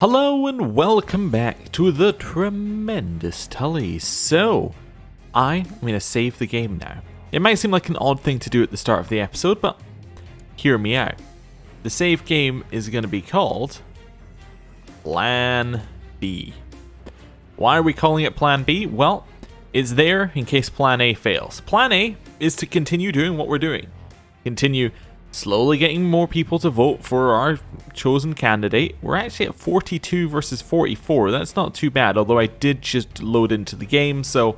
Hello and welcome back to the tremendous Tullys. So, I'm going to save the game now. It might seem like an odd thing to do at the start of the episode, but hear me out. The save game is going to be called Plan B. Why are we calling it Plan B? Well, it's there in case Plan A fails. Plan A is to continue doing what we're doing. Continue slowly getting more people to vote for our chosen candidate. We're actually at 42 versus 44. That's not too bad, although I did just load into the game, so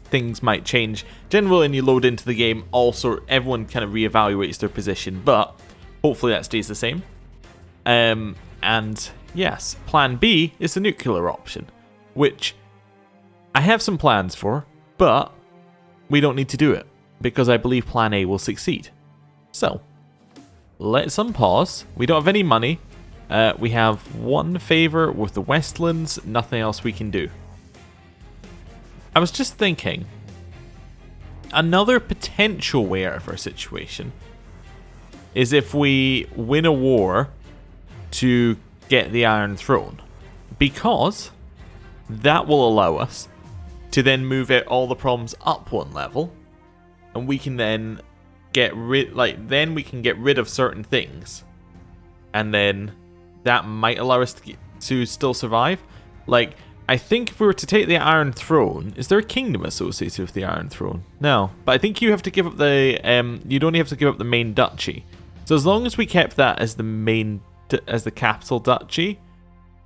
things might change. Generally, when you load into the game, also everyone kind of reevaluates their position, but hopefully that stays the same. And yes, Plan B is the nuclear option, which I have some plans for, but we don't need to do it because I believe Plan A will succeed. So, let's unpause. We don't have any money. We have one favor with the Westlands, nothing else we can do. I was just thinking, another potential way out of our situation is if we win a war to get the Iron Throne, because that will allow us to then move out all the problems up one level, and we can then then we can get rid of certain things, and then that might allow us to still survive. Like, I think if we were to take the Iron Throne, is there a kingdom associated with the Iron Throne? No, but I think you have to give up the you'd only have to give up the main duchy. So as long as we kept that as the capital duchy,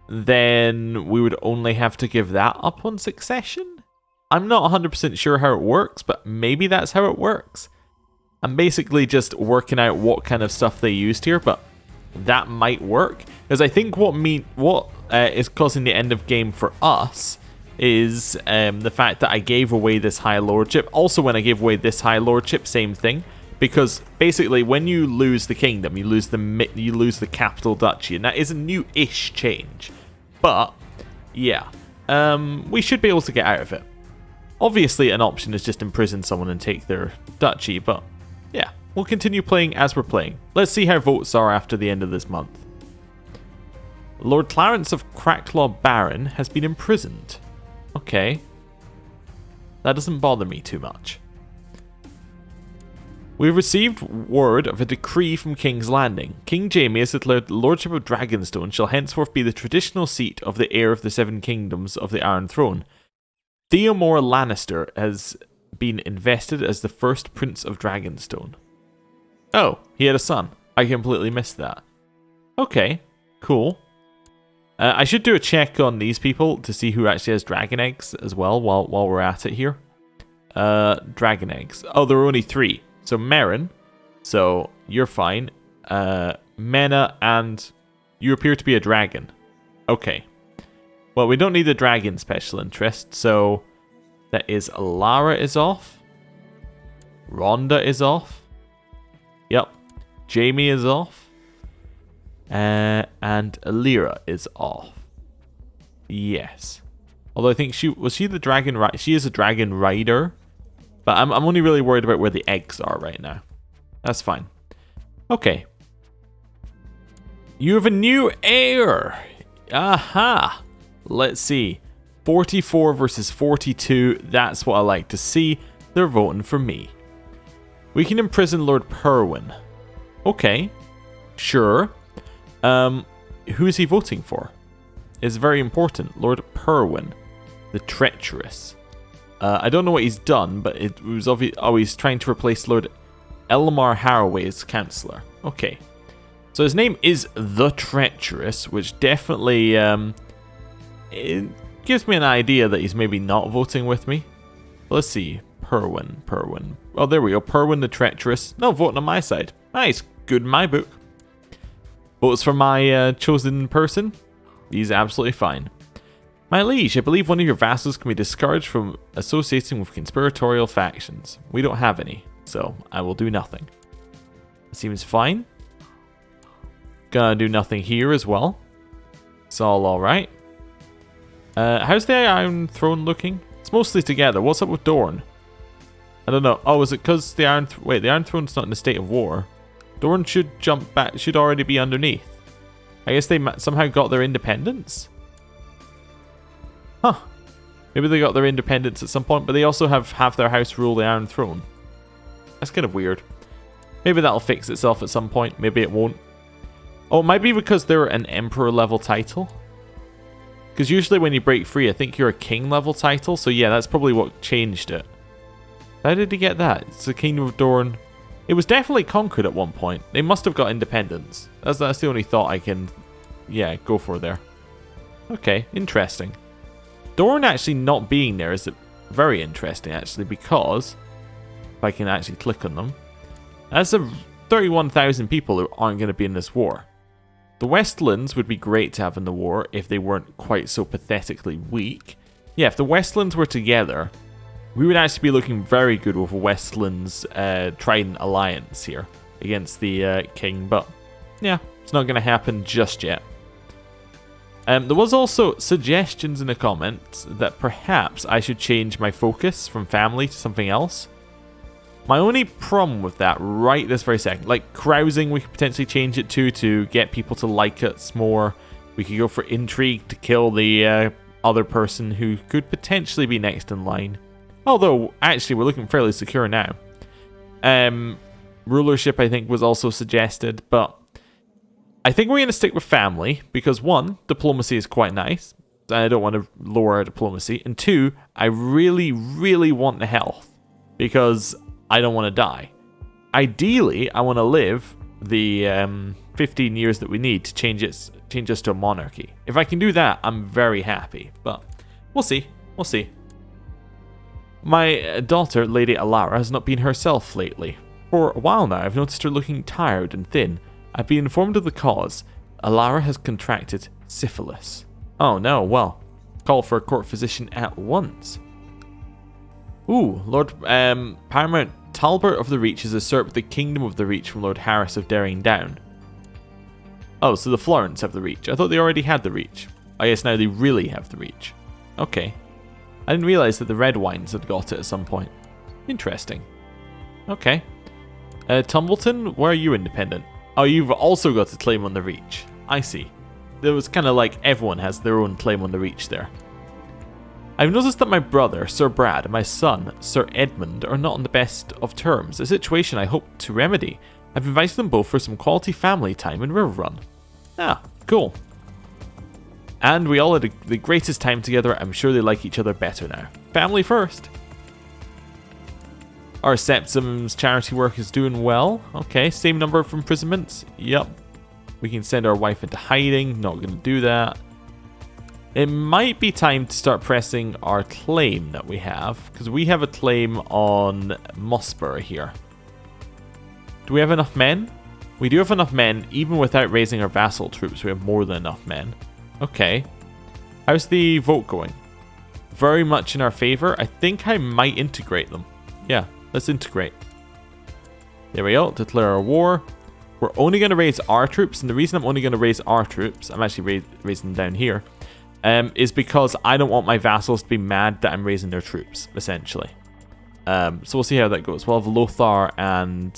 then we would only have to give that up on succession. I'm not 100% sure how it works, but maybe that's how it works. I'm basically just working out what kind of stuff they used here, but that might work. Because I think what is causing the end of game for us is the fact that I gave away this High Lordship. Also, when I gave away this High Lordship, same thing. Because basically, when you lose the kingdom, you lose the capital duchy, and that is a new-ish change. But yeah, we should be able to get out of it. Obviously, an option is just imprison someone and take their duchy, but yeah, we'll continue playing as we're playing. Let's see how votes are after the end of this month. Lord Clarence of Cracklaw Baron has been imprisoned. Okay. That doesn't bother me too much. We've received word of a decree from King's Landing. King Jaime has declared the Lordship of Dragonstone shall henceforth be the traditional seat of the heir of the Seven Kingdoms of the Iron Throne. Theomore Lannister has been invested as the first Prince of Dragonstone. Oh, he had a son. I completely missed that. Okay, cool. I should do a check on these people to see who actually has dragon eggs as well while we're at it here. Dragon eggs. Oh, there are only 3. So Meryn, so you're fine. Mena, and you appear to be a dragon. Okay. Well, we don't need a dragon special interest, so that is Lara is off. Rhonda is off. Yep. Jaime is off. And Alira is off. Yes. Although I think she the dragon she is a dragon rider. But I'm only really worried about where the eggs are right now. That's fine. Okay. You have a new heir. Aha. Let's see. 44 versus 42. That's what I like to see. They're voting for me. We can imprison Lord Perwyn. Okay. Sure. Who is he voting for? It's very important. Lord Perwyn. The Treacherous. I don't know what he's done, but it was obvious. Oh, he's trying to replace Lord Elmar Haraway as Councillor. Okay. So his name is The Treacherous, which definitely it gives me an idea that he's maybe not voting with me. Let's see. Perwyn. Oh, there we go. Perwyn the Treacherous. No, voting on my side. Nice. Good in my book. Votes for my chosen person. He's absolutely fine. My liege, I believe one of your vassals can be discouraged from associating with conspiratorial factions. We don't have any, so I will do nothing. Seems fine. Gonna do nothing here as well. It's all alright. How's the Iron Throne looking? It's mostly together. What's up with Dorne? I don't know. Oh, is it because the Iron Throne's not in a state of war? Dorne should jump back, should already be underneath. I guess they somehow got their independence? Huh. Maybe they got their independence at some point, but they also have half their house rule the Iron Throne. That's kind of weird. Maybe that'll fix itself at some point. Maybe it won't. Oh, it might be because they're an Emperor level title. Because usually when you break free, I think you're a King level title. So yeah, that's probably what changed it. How did he get that? It's the Kingdom of Dorne. It was definitely conquered at one point. They must have got independence. That's the only thought I can, yeah, go for there. Okay, interesting. Dorne actually not being there is very interesting, actually, because if I can actually click on them, that's 31,000 people who aren't going to be in this war. The Westlands would be great to have in the war if they weren't quite so pathetically weak. Yeah, if the Westlands were together, we would actually be looking very good with a Westlands Trident alliance here against the King, but yeah, it's not going to happen just yet. There was also suggestions in the comments that perhaps I should change my focus from family to something else. My only problem with that right this very second, like carousing, we could potentially change it to get people to like us more. We could go for intrigue to kill the other person who could potentially be next in line. Although, actually, we're looking fairly secure now. Rulership, I think, was also suggested, but I think we're going to stick with family because, one, diplomacy is quite nice. I don't want to lower our diplomacy. And two, I really, really want the health because I don't want to die. Ideally, I want to live the 15 years that we need to change us to a monarchy. If I can do that, I'm very happy. But we'll see. We'll see. My daughter, Lady Alara, has not been herself lately. For a while now, I've noticed her looking tired and thin. I've been informed of the cause. Alara has contracted syphilis. Oh no, well, call for a court physician at once. Ooh, Lord Paramount Talbot of the Reach has usurped the Kingdom of the Reach from Lord Harris of Daring Down. Oh, so the Florents have the Reach. I thought they already had the Reach. I guess now they really have the Reach. Okay. I didn't realise that the Red Wines had got it at some point. Interesting. Okay. Tumbleton, where are you independent? Oh, you've also got a claim on the Reach. I see. There was kind of like everyone has their own claim on the Reach there. I've noticed that my brother, Sir Brad, and my son, Sir Edmund, are not on the best of terms, a situation I hope to remedy. I've invited them both for some quality family time in Riverrun. Ah, cool. And we all had the greatest time together. I'm sure they like each other better now. Family first. Our Septim's charity work is doing well. Okay, same number of imprisonments. Yep. We can send our wife into hiding. Not going to do that. It might be time to start pressing our claim that we have. Because we have a claim on Mossborough here. Do we have enough men? We do have enough men. Even without raising our vassal troops, we have more than enough men. Okay. How's the vote going? Very much in our favor. I think I might integrate them. Yeah, let's integrate. There we go. Declare our war. We're only going to raise our troops. And the reason I'm only going to raise our troops, I'm actually raising them down here, is because I don't want my vassals to be mad that I'm raising their troops, essentially. So we'll see how that goes. We'll have Lothar and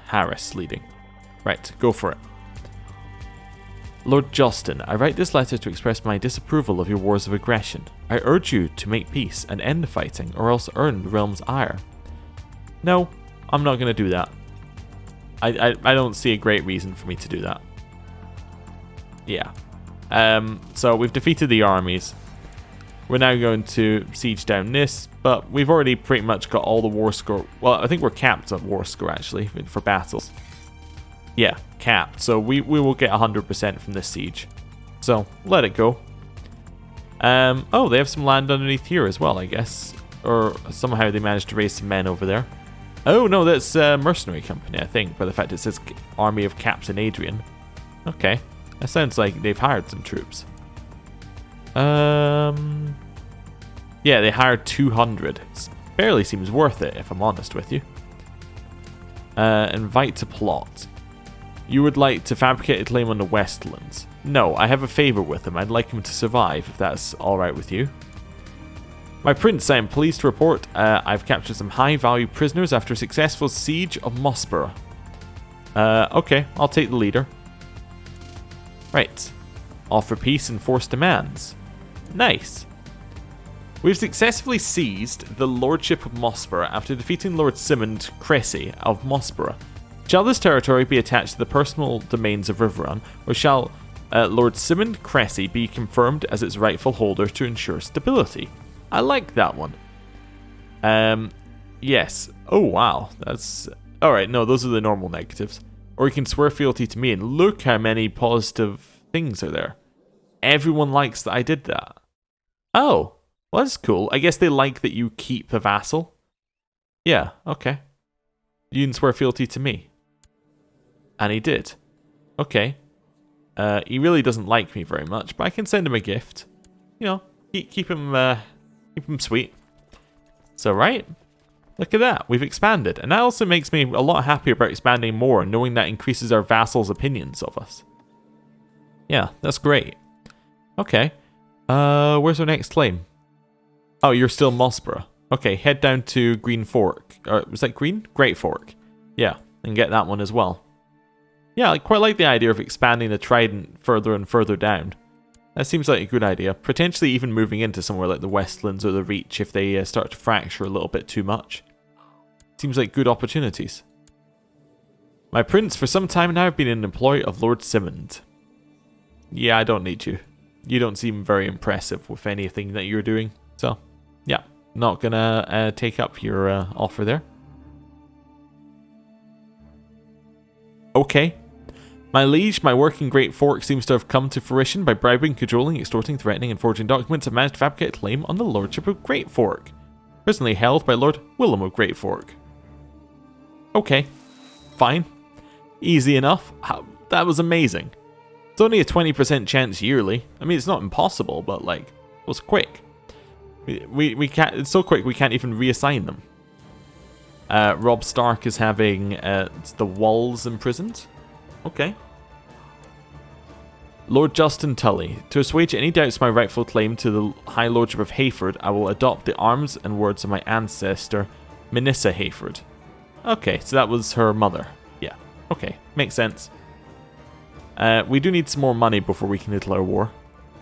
Harris leading. Right, go for it. Lord Justin, I write this letter to express my disapproval of your wars of aggression. I urge you to make peace and end the fighting, or else earn the realm's ire. No, I'm not going to do that. I don't see a great reason for me to do that. Yeah. So we've defeated the armies. We're now going to siege down this, but we've already pretty much got all the war score. Well, I think we're capped on war score, actually, for battles. Yeah, capped. So we will get 100% from this siege. So, let it go. Oh, they have some land underneath here as well, I guess. Or somehow they managed to raise some men over there. Oh, no, that's Mercenary Company, I think, by the fact it says Army of Captain Adrian. Okay. That sounds like they've hired some troops. Yeah, they hired 200. It barely seems worth it, if I'm honest with you. Invite to plot. You would like to fabricate a claim on the Westlands. No, I have a favour with him. I'd like him to survive, if that's alright with you. My prince, I am pleased to report I've captured some high-value prisoners after a successful siege of Mossborough. Okay, I'll take the leader. Right. Offer peace and force demands. Nice. We've successfully seized the Lordship of Mossborough after defeating Lord Simond Cressy of Mossborough. Shall this territory be attached to the personal domains of Riverrun, or shall Lord Simond Cressy be confirmed as its rightful holder to ensure stability? I like that one. Yes. Oh, wow. That's... Alright, no, those are the normal negatives. Or you can swear fealty to me, and look how many positive things are there. Everyone likes that I did that. Oh, well, that's cool. I guess they like that you keep the vassal. Yeah, okay. You can swear fealty to me. And he did. Okay. He really doesn't like me very much, but I can send him a gift. You know, keep him sweet. So, right? Look at that. We've expanded. And that also makes me a lot happier about expanding more, knowing that increases our vassals' opinions of us. Yeah, that's great. Okay. Where's our next claim? Oh, you're still Mossborough. Okay, head down to Green Fork. Was that Green? Great Fork. Yeah, and get that one as well. Yeah, I quite like the idea of expanding the Trident further and further down. That seems like a good idea. Potentially even moving into somewhere like the Westlands or the Reach if they start to fracture a little bit too much. Seems like good opportunities. My prince, for some time now, have been in the employ of Lord Simond. Yeah, I don't need you. You don't seem very impressive with anything that you're doing. So, yeah, not gonna take up your offer there. Okay. My liege, my work in Great Fork seems to have come to fruition. By bribing, cajoling, extorting, threatening, and forging documents, I've managed to fabricate a claim on the Lordship of Great Fork, presently held by Lord Willem of Great Fork. Okay, fine. Easy enough. That was amazing. It's only a 20% chance yearly. I mean, it's not impossible, but like, it was quick. We can't. It's so quick we can't even reassign them. Rob Stark is having the walls imprisoned. Okay. Lord Justin Tully. To assuage any doubts of my rightful claim to the High Lordship of Hayford, I will adopt the arms and words of my ancestor, Minissa Hayford. Okay, so that was her mother. Yeah. Okay, makes sense. We do need some more money before we can declare war.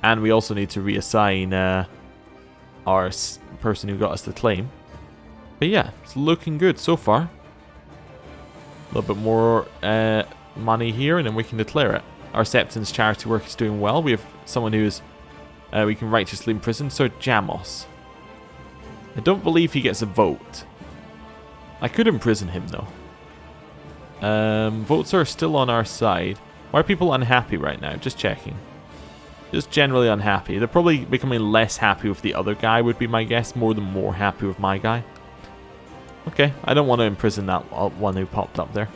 And we also need to reassign our person who got us the claim. But yeah, it's looking good so far. A little bit more money here and then we can declare it. Our Septon's charity work is doing well. We have someone who's we can righteously imprison, Sir Jamos. I don't believe he gets a vote. I could imprison him though. Votes are still on our side. Why are people unhappy right now? Just checking. Just generally unhappy. They're probably becoming less happy with the other guy would be my guess, more than more happy with my guy. Okay, I don't want to imprison that one who popped up there.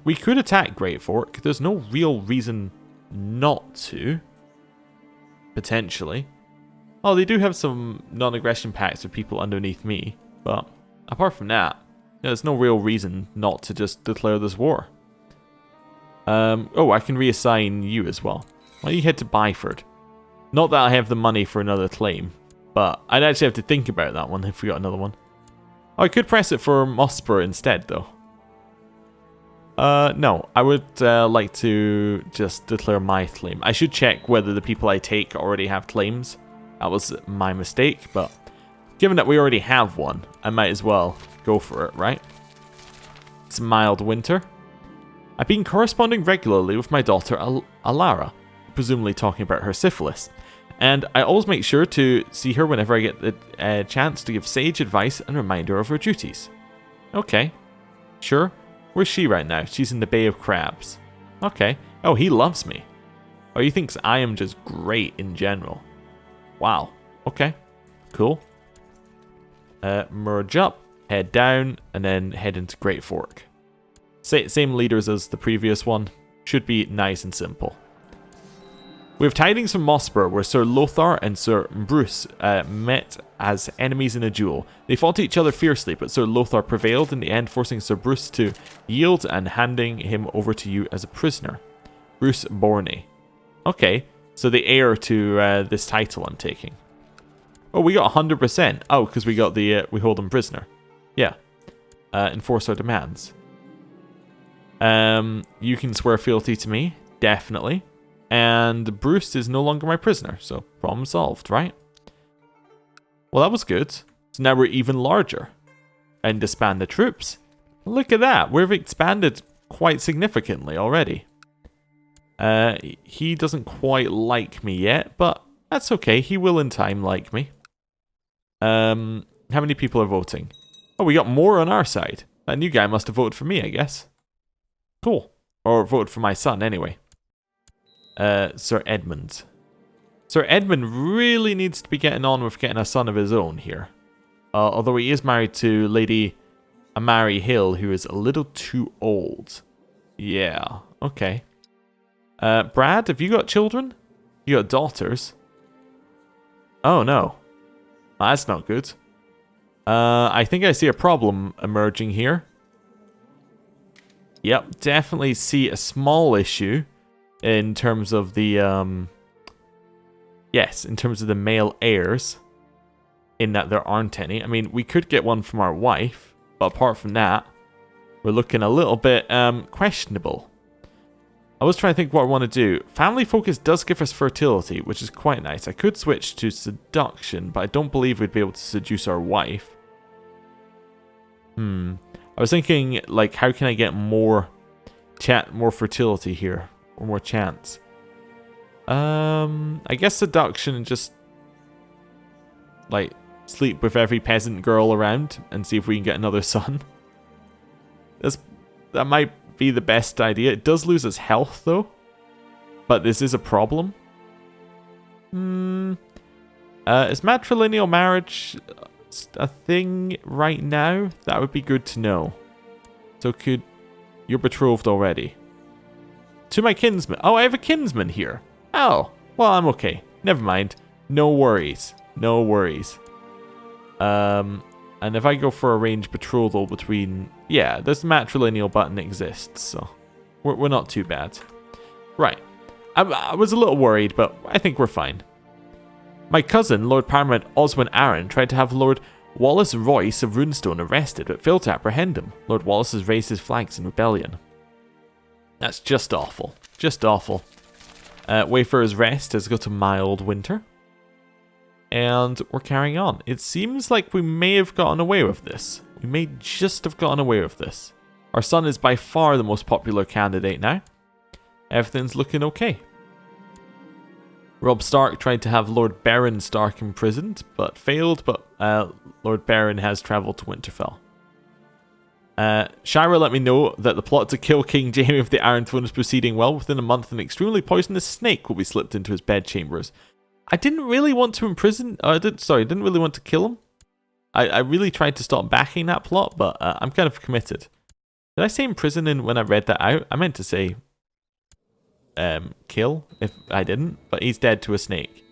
We could attack Great Fork. There's no real reason not to. Potentially. Oh, they do have some non-aggression pacts with people underneath me. But apart from that, there's no real reason not to just declare this war. Oh, I can reassign you as well. Why don't you head to Byford? Not that I have the money for another claim, but I'd actually have to think about that one if we got another one. Oh, I could press it for Mossborough instead, though. No, I would like to just declare my claim. I should check whether the people I take already have claims. That was my mistake, but given that we already have one, I might as well go for it, right? It's mild winter. I've been corresponding regularly with my daughter Alara, presumably talking about her syphilis, and I always make sure to see her whenever I get the chance to give sage advice and remind her of her duties. Okay, sure. Where's she right now? She's in the Bay of Crabs. Okay. Oh, he loves me. Oh, he thinks I am just great in general. Wow. Okay. Cool. Merge up, head down, and then head into Great Fork. Same leaders as the previous one. Should be nice and simple. We have tidings from Mossborough where Sir Lothar and Sir Bruce met as enemies in a duel. They fought each other fiercely, but Sir Lothar prevailed in the end, forcing Sir Bruce to yield and handing him over to you as a prisoner. Bruce Borney. Okay, so the heir to this title I'm taking. Oh, we got 100%. Oh, because we got the we hold him prisoner. Yeah. Enforce our demands. You can swear fealty to me, definitely. And Bruce is no longer my prisoner, so problem solved, right? Well, that was good. So now we're even larger. And disband the troops. Look at that, we've expanded quite significantly already. He doesn't quite like me yet, but that's okay, he will in time like me. How many people are voting? Oh, we got more on our side. That new guy must have voted for me, I guess. Cool. Or voted for my son, anyway. Sir Edmund. Sir Edmund really needs to be getting on with getting a son of his own here. Although he is married to Lady Amari Hill, who is a little too old. Yeah, okay. Brad, have you got children? You got daughters? Oh, no. That's not good. I think I see a problem emerging here. Yep, definitely see a small issue in terms of the, yes, in terms of the male heirs, in that there aren't any. I mean, we could get one from our wife, but apart from that, we're looking a little bit, questionable. I was trying to think what I want to do. Family focus does give us fertility, which is quite nice. I could switch to seduction, but I don't believe we'd be able to seduce our wife. I was thinking, like, how can I get more fertility here? Or more chance? I guess seduction and just, like, sleep with every peasant girl around and see if we can get another son. That might be the best idea. It does lose its health, though. But this is a problem. Is matrilineal marriage a thing right now? That would be good to know. So you're betrothed already. To my kinsman. Oh, I have a kinsman here. Oh, well, I'm okay. Never mind. No worries. No worries. And if I go for arranged betrothal between... Yeah, this matrilineal button exists, so we're not too bad. Right. I was a little worried, but I think we're fine. My cousin, Lord Paramount Oswin Arryn, tried to have Lord Wallace Royce of Runestone arrested, but failed to apprehend him. Lord Wallace has raised his flags in rebellion. That's just awful. Just awful. Wayfarer's Rest has got a mild winter. And we're carrying on. It seems like we may have gotten away with this. We may just have gotten away with this. Our son is by far the most popular candidate now. Everything's looking okay. Robb Stark tried to have Lord Baron Stark imprisoned, but failed, but Lord Baron has travelled to Winterfell. Shira let me know that the plot to kill King Jaime of the Iron Throne is proceeding well. Within a month, an extremely poisonous snake will be slipped into his bedchambers. I didn't really want to imprison... didn't really want to kill him. I really tried to stop backing that plot, but I'm kind of committed. Did I say imprison when I read that out? I meant to say... kill, if I didn't. But he's dead to a snake.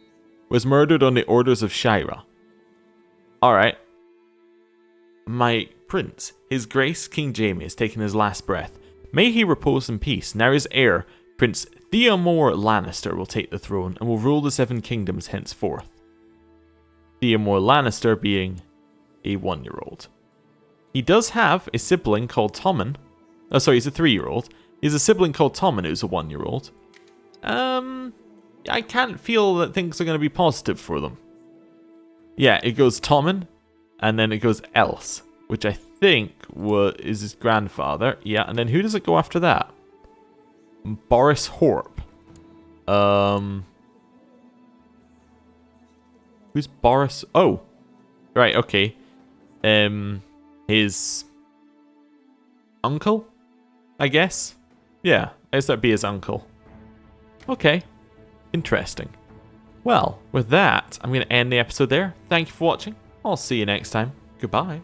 Was murdered on the orders of Shira. Alright. My prince, his grace King Jaime, has taken his last breath. May he repose in peace. Now his heir, Prince Theomore Lannister, will take the throne and will rule the Seven Kingdoms henceforth. Theomore Lannister being a 1-year-old. He does have a sibling called Tommen. Oh, sorry, he's a 3-year-old. He has a sibling called Tommen who's a 1-year-old. I can't feel that things are going to be positive for them. Yeah, it goes Tommen, and then it goes Else, which I think is his grandfather. Yeah, and then who does it go after that? Boris Horp. Who's Boris? Oh, right, okay. His uncle, I guess. Yeah, I guess that'd be his uncle. Okay, interesting. Well, with that, I'm going to end the episode there. Thank you for watching. I'll see you next time. Goodbye.